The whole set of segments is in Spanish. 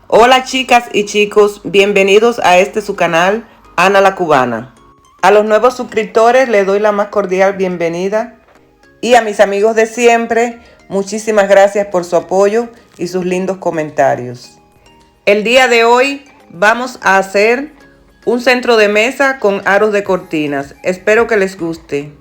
Hola chicas y chicos, bienvenidos a su canal, Ana la Cubana. A los nuevos suscriptores les doy la más cordial bienvenida y a mis amigos de siempre, muchísimas gracias por su apoyo y sus lindos comentarios. El día de hoy vamos a hacer un centro de mesa con aros de cortinas. Espero que les guste.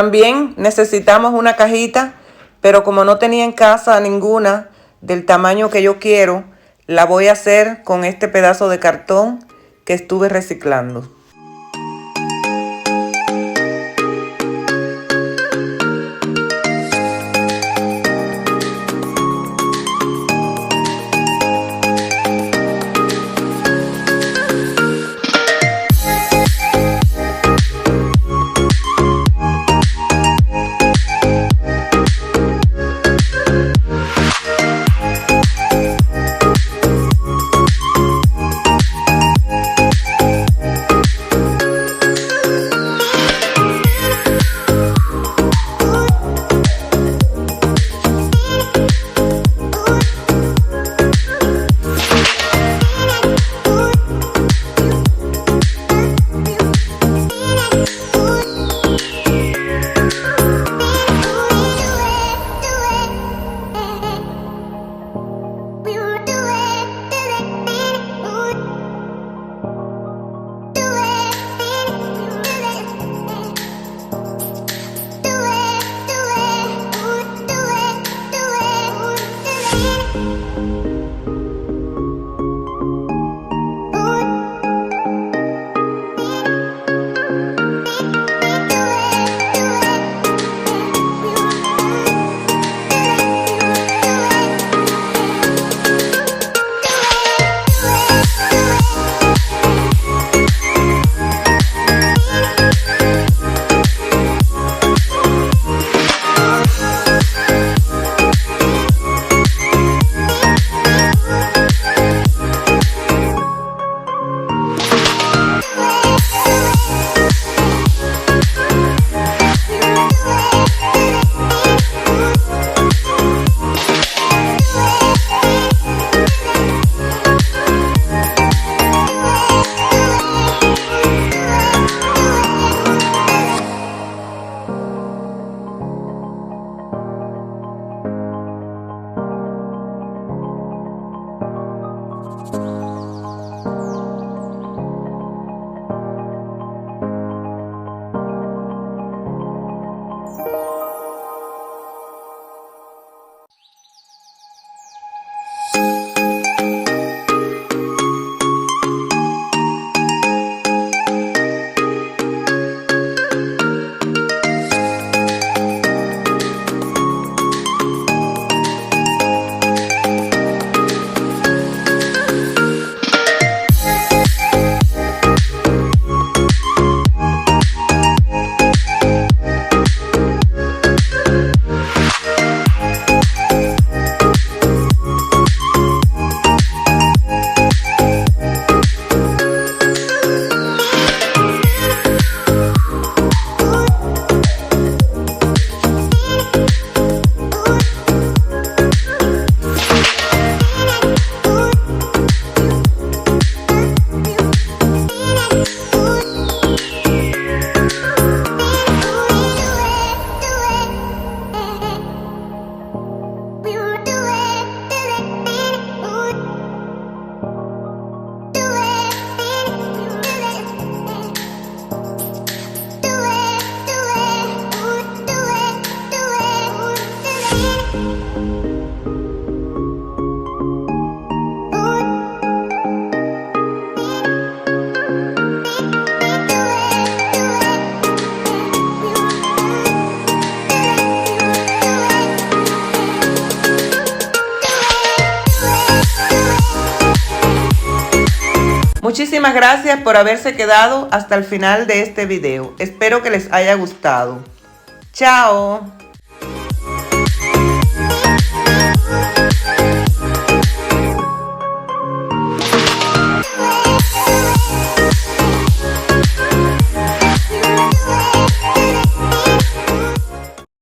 También necesitamos una cajita, pero como no tenía en casa ninguna del tamaño que yo quiero, la voy a hacer con este pedazo de cartón que estuve reciclando. Muchísimas gracias por haberse quedado hasta el final de este video. Espero que les haya gustado. ¡Chao!